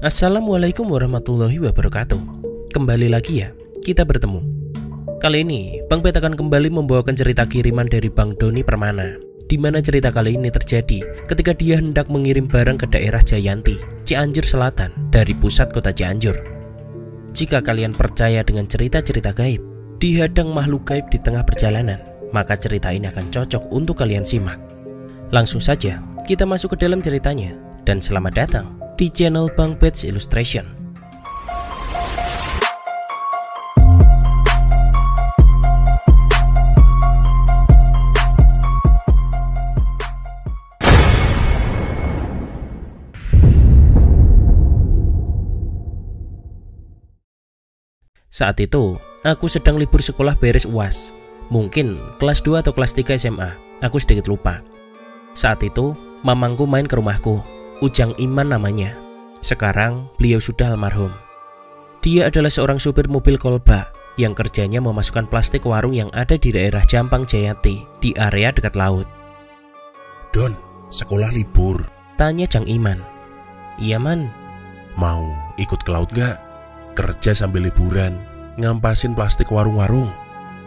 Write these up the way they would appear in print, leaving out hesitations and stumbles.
Assalamualaikum warahmatullahi wabarakatuh. Kembali lagi ya, kita bertemu. Kali ini, Bang Bet akan kembali membawakan cerita kiriman dari Bang Doni Permana, di mana cerita kali ini terjadi ketika dia hendak mengirim barang ke daerah Jayanti, Cianjur Selatan, dari pusat kota Cianjur. Jika kalian percaya dengan cerita-cerita gaib, dihadang makhluk gaib di tengah perjalanan, maka cerita ini akan cocok untuk kalian simak. Langsung saja, kita masuk ke dalam ceritanya, dan selamat datang di channel Bang Bet Illustration. Saat itu, aku sedang libur sekolah beres UAS. Mungkin kelas 2 atau kelas 3 SMA, aku sedikit lupa. Saat itu, mamangku main ke rumahku. Ujang Iman namanya. Sekarang beliau sudah almarhum. Dia adalah seorang supir mobil kolba yang kerjanya memasukkan plastik ke warung yang ada di daerah Jampang Jayati, di area dekat laut. Don, sekolah libur. Tanya Jang Iman. Iya man. Mau ikut ke laut gak? Kerja sambil liburan, ngampasin plastik ke warung-warung.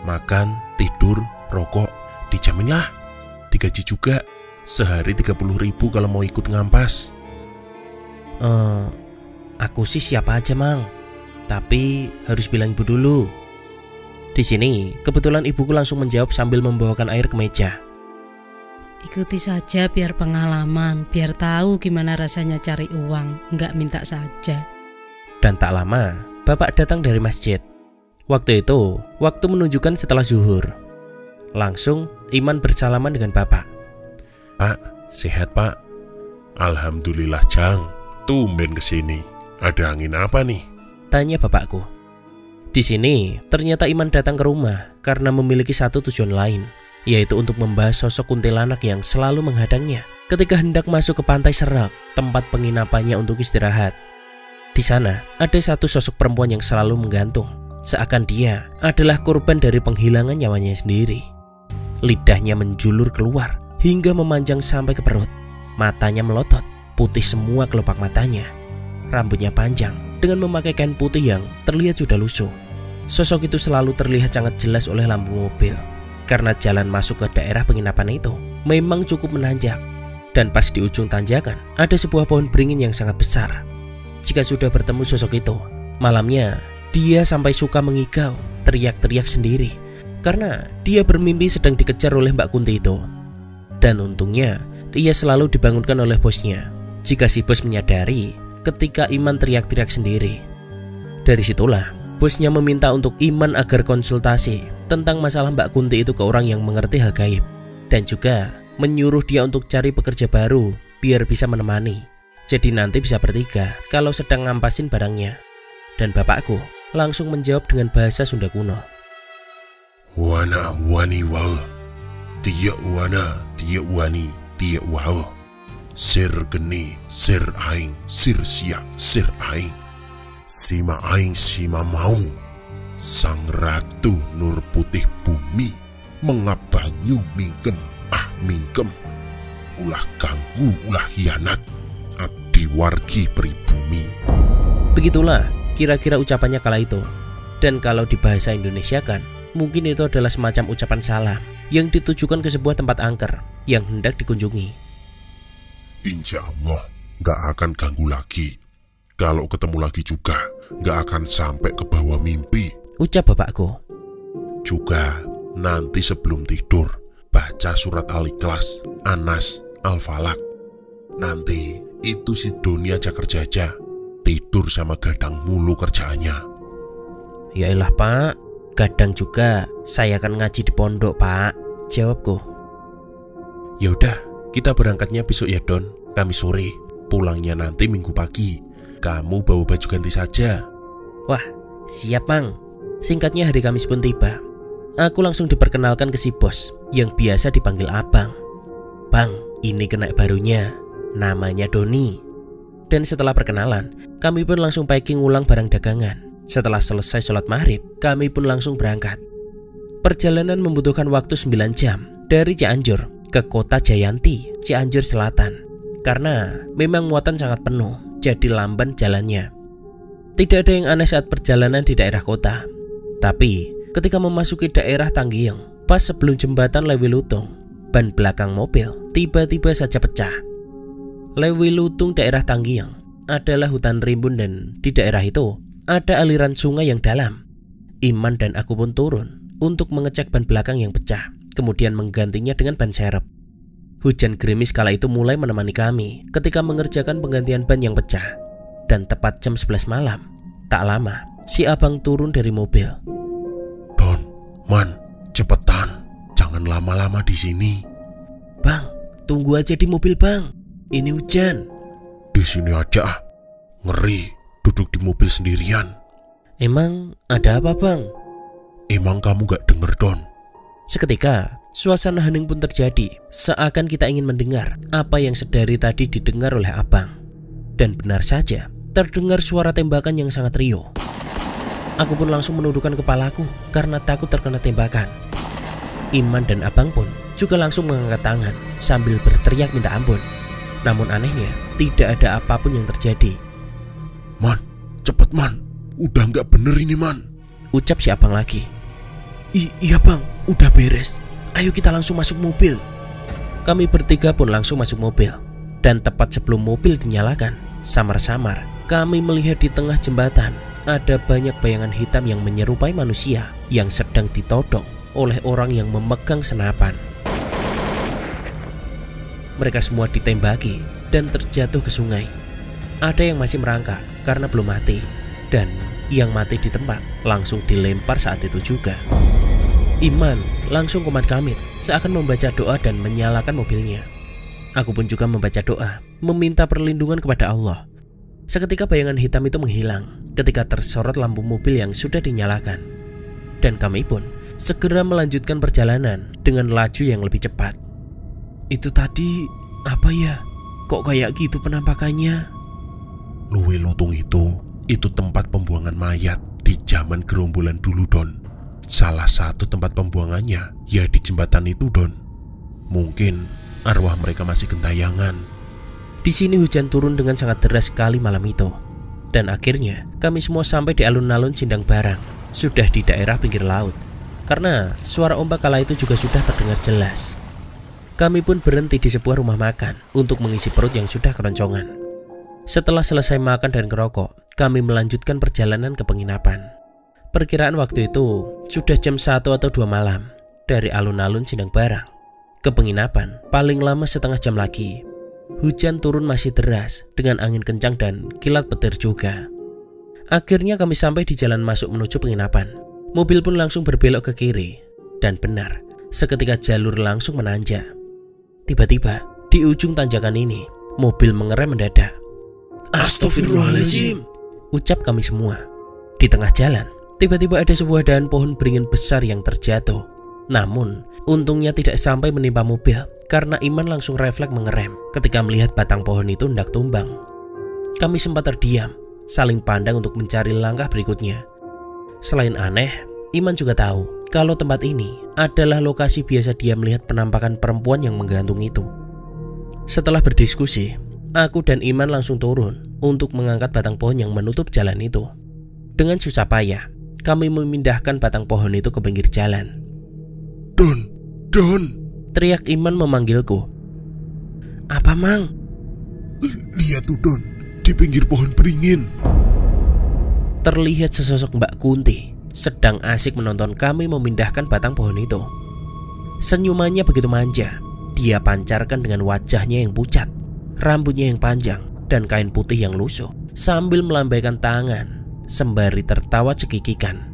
Makan, tidur, rokok, dijamin lah. Digaji juga. Sehari 30.000 kalau mau ikut ngampas. Aku sih siapa aja mang, tapi harus bilang ibu dulu. Di sini kebetulan ibuku langsung menjawab sambil membawakan air ke meja. Ikuti saja biar pengalaman, biar tahu gimana rasanya cari uang, nggak minta saja. Dan tak lama, bapak datang dari masjid. Waktu itu, waktu menunjukkan setelah zuhur. Langsung Iman bersalaman dengan bapak. Pak, sehat pak? Alhamdulillah Jang, tumben kesini. Ada angin apa nih? Tanya bapakku. Di sini ternyata Iman datang ke rumah karena memiliki satu tujuan lain, yaitu untuk membahas sosok kuntilanak yang selalu menghadangnya ketika hendak masuk ke Pantai Serak, tempat penginapannya untuk istirahat. Di sana ada satu sosok perempuan yang selalu menggantung, seakan dia adalah korban dari penghilangan nyawanya sendiri. Lidahnya menjulur keluar hingga memanjang sampai ke perut. Matanya melotot, putih semua kelopak matanya. Rambutnya panjang dengan memakai kain putih yang terlihat sudah lusuh. Sosok itu selalu terlihat sangat jelas oleh lampu mobil, karena jalan masuk ke daerah penginapan itu memang cukup menanjak. Dan pas di ujung tanjakan ada sebuah pohon beringin yang sangat besar. Jika sudah bertemu sosok itu, malamnya dia sampai suka mengigau, teriak-teriak sendiri, karena dia bermimpi sedang dikejar oleh Mbak Kunti itu. Dan untungnya, ia selalu dibangunkan oleh bosnya jika si bos menyadari ketika Iman teriak-teriak sendiri. Dari situlah, bosnya meminta untuk Iman agar konsultasi tentang masalah Mbak Kunti itu ke orang yang mengerti hal gaib. Dan juga menyuruh dia untuk cari pekerja baru biar bisa menemani. Jadi nanti bisa bertiga kalau sedang ngampasin barangnya. Dan bapakku langsung menjawab dengan bahasa Sunda kuno. Wana wani wau. Tiak wana, tiak wani, tiak wau. Sir geni, sir aing, sir siak, sir aing. Sima aing, sima mau. Sang ratu nur putih bumi, mengap banyu mingkem, mingkem. Ulah ganggu, ulah hianat, abdi wargi pribumi. Begitulah kira-kira ucapannya kala itu. Dan kalau di bahasa Indonesia kan, mungkin itu adalah semacam ucapan salam yang ditujukan ke sebuah tempat angker yang hendak dikunjungi. Insya Allah gak akan ganggu lagi. Kalau ketemu lagi juga gak akan sampai ke bawah mimpi, ucap bapakku. Juga nanti sebelum tidur baca surat Al-Ikhlas, Anas, Al-Falak. Nanti itu si Doni aja kerja aja, tidur sama gadang mulu kerjaannya. Yaelah pak, kadang juga saya akan ngaji di pondok pak, jawabku. Yaudah, kita berangkatnya besok ya Don, Kamis sore. Pulangnya nanti Minggu pagi. Kamu bawa baju ganti saja. Wah, siap mang. Singkatnya hari Kamis pun tiba. Aku langsung diperkenalkan ke si bos yang biasa dipanggil abang. Bang, ini kenaik barunya, namanya Doni. Dan setelah perkenalan, kami pun langsung packing ulang barang dagangan. Setelah selesai sholat maghrib, kami pun langsung berangkat. Perjalanan membutuhkan waktu 9 jam dari Cianjur ke kota Jayanti, Cianjur Selatan. Karena memang muatan sangat penuh, jadi lamban jalannya. Tidak ada yang aneh saat perjalanan di daerah kota. Tapi ketika memasuki daerah Tanggiang, pas sebelum jembatan Lewi Lutung, ban belakang mobil tiba-tiba saja pecah. Lewi Lutung daerah Tanggiang adalah hutan rimbun dan di daerah itu ada aliran sungai yang dalam. Iman dan aku pun turun untuk mengecek ban belakang yang pecah, kemudian menggantinya dengan ban serep. Hujan gerimis kala itu mulai menemani kami ketika mengerjakan penggantian ban yang pecah. Dan tepat jam 11 malam, tak lama si abang turun dari mobil. Don, Man, cepetan, jangan lama-lama di sini. Bang, tunggu aja di mobil bang, ini hujan. Di sini aja, ngeri duduk di mobil sendirian. Emang ada apa bang? Emang kamu gak denger, Don? Seketika, suasana hening pun terjadi, seakan kita ingin mendengar apa yang sedari tadi didengar oleh abang. Dan benar saja, terdengar suara tembakan yang sangat riuh. Aku pun langsung menundukkan kepalaku karena takut terkena tembakan. Iman dan abang pun juga langsung mengangkat tangan sambil berteriak minta ampun. Namun anehnya, tidak ada apapun yang terjadi. Man, cepet Man, udah gak bener ini Man, ucap si abang lagi. Iya bang, udah beres. Ayo kita langsung masuk mobil. Kami bertiga pun langsung masuk mobil. Dan tepat sebelum mobil dinyalakan, samar-samar kami melihat di tengah jembatan ada banyak bayangan hitam yang menyerupai manusia yang sedang ditodong oleh orang yang memegang senapan. Mereka semua ditembaki dan terjatuh ke sungai. Ada yang masih merangkak karena belum mati, dan yang mati di tempat langsung dilempar saat itu juga. Iman langsung komat kamit seakan membaca doa dan menyalakan mobilnya. Aku pun juga membaca doa, meminta perlindungan kepada Allah. Seketika bayangan hitam itu menghilang ketika tersorot lampu mobil yang sudah dinyalakan. Dan kami pun segera melanjutkan perjalanan dengan laju yang lebih cepat. Itu tadi apa ya? Kok kayak gitu penampakannya? Lewi Lutung itu tempat pembuangan mayat di zaman gerombolan dulu, Don. Salah satu tempat pembuangannya ya di jembatan itu, Don. Mungkin arwah mereka masih gentayangan. Di sini hujan turun dengan sangat deras sekali malam itu. Dan akhirnya kami semua sampai di alun-alun Sindang Barang, sudah di daerah pinggir laut. Karena suara ombak kala itu juga sudah terdengar jelas. Kami pun berhenti di sebuah rumah makan untuk mengisi perut yang sudah keroncongan. Setelah selesai makan dan ngerokok, kami melanjutkan perjalanan ke penginapan. Perkiraan waktu itu sudah jam 1 atau 2 malam. Dari alun-alun Sindang Barang ke penginapan paling lama setengah jam lagi. Hujan turun masih deras dengan angin kencang dan kilat petir juga. Akhirnya kami sampai di jalan masuk menuju penginapan. Mobil pun langsung berbelok ke kiri. Dan benar, seketika jalur langsung menanjak. Tiba-tiba di ujung tanjakan ini, mobil mengerem mendadak. Astagfirullahaladzim, ucap kami semua. Di tengah jalan, tiba-tiba ada sebuah dahan pohon beringin besar yang terjatuh. Namun, untungnya tidak sampai menimpa mobil karena Iman langsung refleks mengerem ketika melihat batang pohon itu hendak tumbang. Kami sempat terdiam, saling pandang untuk mencari langkah berikutnya. Selain aneh, Iman juga tahu kalau tempat ini adalah lokasi biasa dia melihat penampakan perempuan yang menggantung itu. Setelah berdiskusi, aku dan Iman langsung turun untuk mengangkat batang pohon yang menutup jalan itu. Dengan susah payah, kami memindahkan batang pohon itu ke pinggir jalan. Don, teriak Iman memanggilku. Apa mang? Lihat tuh Don, di pinggir pohon beringin. Terlihat sesosok Mbak Kunti sedang asik menonton kami memindahkan batang pohon itu. Senyumannya begitu manja. Dia pancarkan dengan wajahnya yang pucat, rambutnya yang panjang, dan kain putih yang lusuh, sambil melambaikan tangan sembari tertawa cekikikan.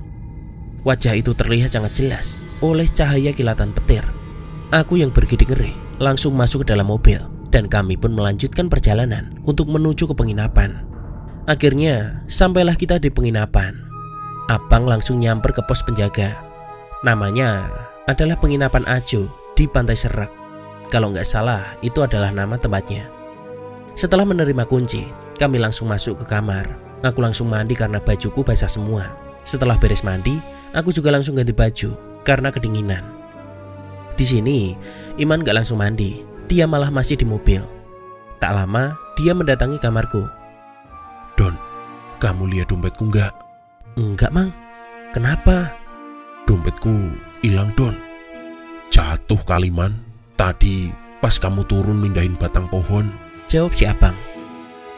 Wajah itu terlihat sangat jelas oleh cahaya kilatan petir. Aku yang bergidik ngeri langsung masuk ke dalam mobil, dan kami pun melanjutkan perjalanan untuk menuju ke penginapan. Akhirnya sampailah kita di penginapan. Abang langsung nyamper ke pos penjaga. Namanya adalah penginapan Ajo di Pantai Serak. Kalau nggak salah itu adalah nama tempatnya. Setelah menerima kunci, kami langsung masuk ke kamar. Aku langsung mandi karena bajuku basah semua. Setelah beres mandi, aku juga langsung ganti baju karena kedinginan. Di sini, Iman nggak langsung mandi. Dia malah masih di mobil. Tak lama, dia mendatangi kamarku. Kamu lihat dompetku nggak? Enggak, Mang. Kenapa? Dompetku hilang, Don. Jatuh kali, Man. Tadi pas kamu turun mindahin batang pohon. Jawab si abang.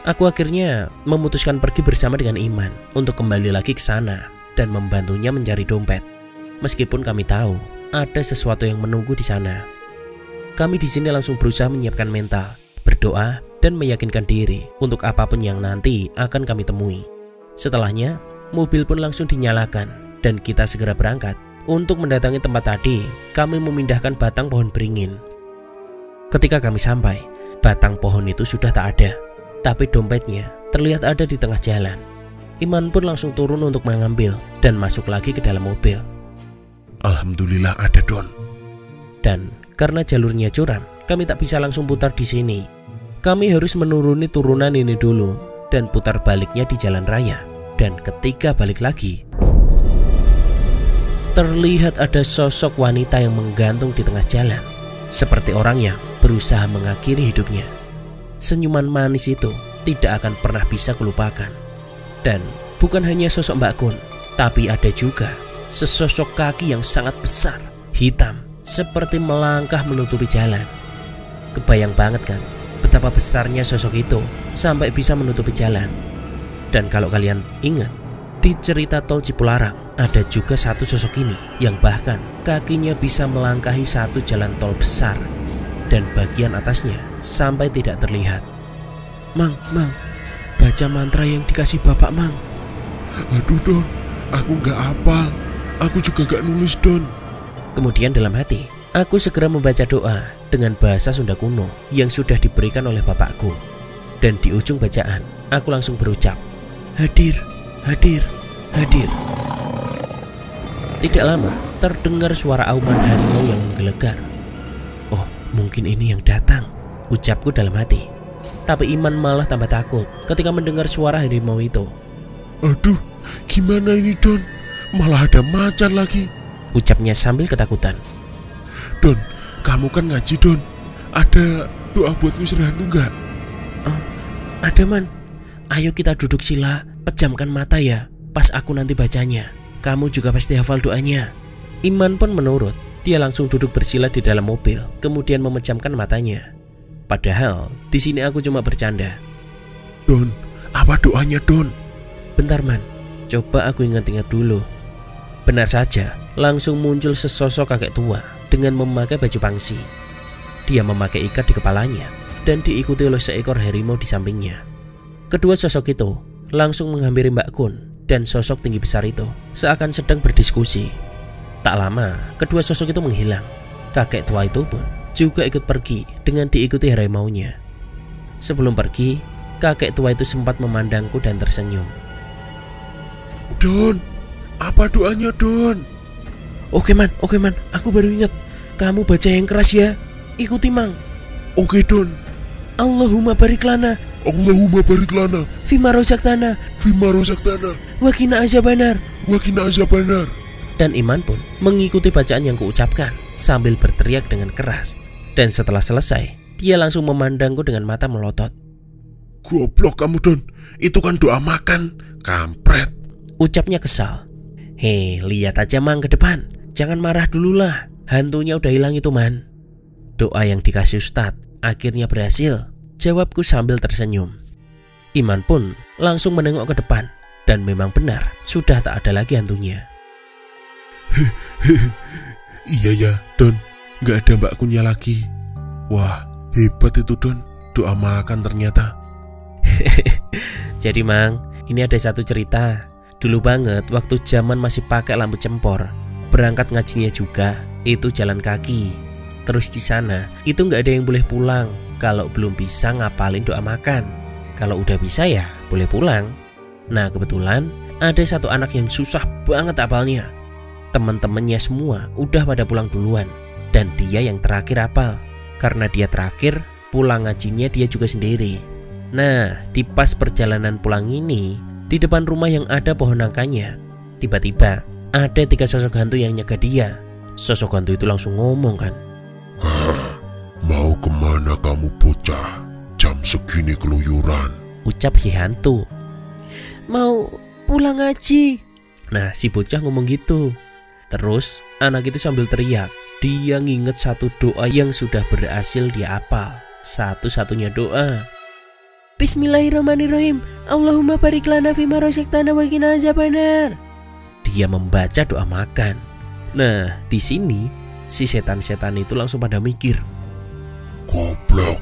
Aku akhirnya memutuskan pergi bersama dengan Iman untuk kembali lagi ke sana dan membantunya mencari dompet. Meskipun kami tahu ada sesuatu yang menunggu di sana. Kami di sini langsung berusaha menyiapkan mental, berdoa, dan meyakinkan diri untuk apapun yang nanti akan kami temui. Setelahnya, mobil pun langsung dinyalakan dan kita segera berangkat untuk mendatangi tempat tadi kami memindahkan batang pohon beringin. Ketika kami sampai, batang pohon itu sudah tak ada, tapi dompetnya terlihat ada di tengah jalan. Iman pun langsung turun untuk mengambil dan masuk lagi ke dalam mobil. Alhamdulillah ada, Don. Dan karena jalurnya curam, kami tak bisa langsung putar di sini. Kami harus menuruni turunan ini dulu dan putar baliknya di jalan raya. Dan ketika balik lagi, terlihat ada sosok wanita yang menggantung di tengah jalan, seperti orang yang berusaha mengakhiri hidupnya. Senyuman manis itu tidak akan pernah bisa kulupakan. Dan bukan hanya sosok Mbak Kun, tapi ada juga sesosok kaki yang sangat besar, hitam, seperti melangkah menutupi jalan. Kebayang banget kan betapa besarnya sosok itu sampai bisa menutupi jalan. Dan kalau kalian ingat, di cerita Tol Cipularang ada juga satu sosok ini yang bahkan kakinya bisa melangkahi satu jalan tol besar dan bagian atasnya sampai tidak terlihat. Mang, baca mantra yang dikasih bapak, Mang. Aduh, Don, aku nggak hafal. Aku juga nggak nulis, Don. Kemudian dalam hati, aku segera membaca doa dengan bahasa Sunda kuno yang sudah diberikan oleh bapakku. Dan di ujung bacaan, aku langsung berucap, hadir, hadir, hadir. Tidak lama, terdengar suara auman harimau yang menggelegar. Oh, mungkin ini yang datang, ucapku dalam hati. Tapi Iman malah tambah takut ketika mendengar suara harimau itu. Aduh, gimana ini, Don? Malah ada macan lagi, ucapnya sambil ketakutan. Don, kamu kan ngaji, Don. Ada doa buat ngusir hantu nggak? Oh, ada, Man. Ayo kita duduk sila, pejamkan mata ya. Pas aku nanti bacanya, kamu juga pasti hafal doanya. Iman pun menurut. Dia langsung duduk bersila di dalam mobil, kemudian memejamkan matanya. Padahal di sini aku cuma bercanda. Don, apa doanya, Don? Bentar, Man. Coba aku ingat-ingat dulu. Benar saja, langsung muncul sesosok kakek tua dengan memakai baju pangsi. Dia memakai ikat di kepalanya dan diikuti oleh seekor harimau di sampingnya. Kedua sosok itu langsung menghampiri Mbak Kun dan sosok tinggi besar itu seakan sedang berdiskusi. Tak lama, kedua sosok itu menghilang. Kakek tua itu pun juga ikut pergi dengan diikuti harimaunya. Sebelum pergi, kakek tua itu sempat memandangku dan tersenyum. Don, apa doanya, Don? Oke, Man, aku baru ingat. Kamu baca yang keras ya. Ikuti, Mang. Oke, Don. Allahumma barik lana, Allahumma barik lana, fima rozaktana, wakina azabannar. Dan Iman pun mengikuti bacaan yang kuucapkan sambil berteriak dengan keras. Dan setelah selesai, dia langsung memandangku dengan mata melotot. Goblok kamu, Don. Itu kan doa makan, kampret, ucapnya kesal. Hei, lihat aja, Mang, ke depan. Jangan marah dululah. Hantunya udah hilang itu, Man. Doa yang dikasih Ustadz akhirnya berhasil, jawabku sambil tersenyum. Iman pun langsung menengok ke depan. Dan memang benar, sudah tak ada lagi hantunya. Iya ya, Don. Gak ada Mbak Kunnya lagi. Wah, hebat itu, Don. Doa makan ternyata. Jadi, Mang, ini ada satu cerita. Dulu banget, waktu zaman masih pakai lampu cempor, berangkat ngajinya juga itu jalan kaki. Terus di sana itu nggak ada yang boleh pulang kalau belum bisa ngapalin doa makan. Kalau udah bisa ya boleh pulang. Nah, kebetulan ada satu anak yang susah banget hafalnya. Temen-temennya semua udah pada pulang duluan, dan dia yang terakhir hafal. Karena dia terakhir, pulang ngajinya dia juga sendiri. Nah, di pas perjalanan pulang ini, di depan rumah yang ada pohon nangkanya, tiba-tiba ada 3 sosok hantu yang nyegat dia. Sosok hantu itu langsung ngomong kan, mau kemana kamu bocah? Jam segini keluyuran, ucap si hantu. mau pulang ngaji. Nah, si bocah ngomong gitu. Terus anak itu sambil teriak, dia nginget satu doa yang sudah berhasil dia hafal. Satu-satunya doa. Bismillahirrahmanirrahim. Allahumma barik lana fima razaqtana wa qina azabannar. Dia membaca doa makan. Nah, di sini si setan-setan itu langsung pada mikir. Goblok,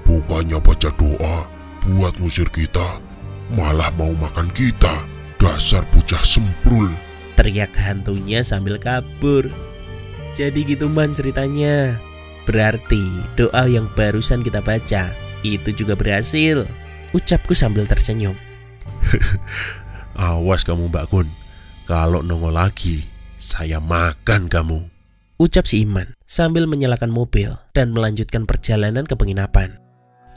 bukannya baca doa buat ngusir kita, malah mau makan kita. Dasar bocah semprul. Teriak hantunya sambil kabur. Jadi gitu man ceritanya. Berarti doa yang barusan kita baca itu juga berhasil, ucapku sambil tersenyum. Awas kamu Mbak Kun, kalau nongol lagi saya makan kamu, ucap si Iman sambil menyalakan mobil dan melanjutkan perjalanan ke penginapan.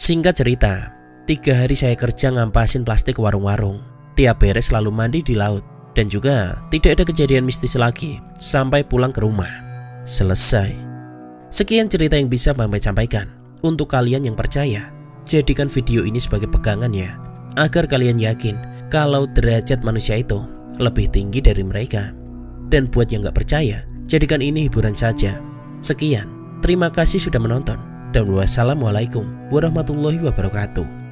Singkat cerita, 3 hari saya kerja ngampasin plastik ke warung-warung. Tiap beres selalu mandi di laut. Dan juga tidak ada kejadian mistis lagi sampai pulang ke rumah. Selesai. Sekian cerita yang bisa Mama sampaikan. Untuk kalian yang percaya, jadikan video ini sebagai pegangan ya, agar kalian yakin kalau derajat manusia itu lebih tinggi dari mereka. Dan buat yang gak percaya, jadikan ini hiburan saja. Sekian, terima kasih sudah menonton. Dan wassalamualaikum warahmatullahi wabarakatuh.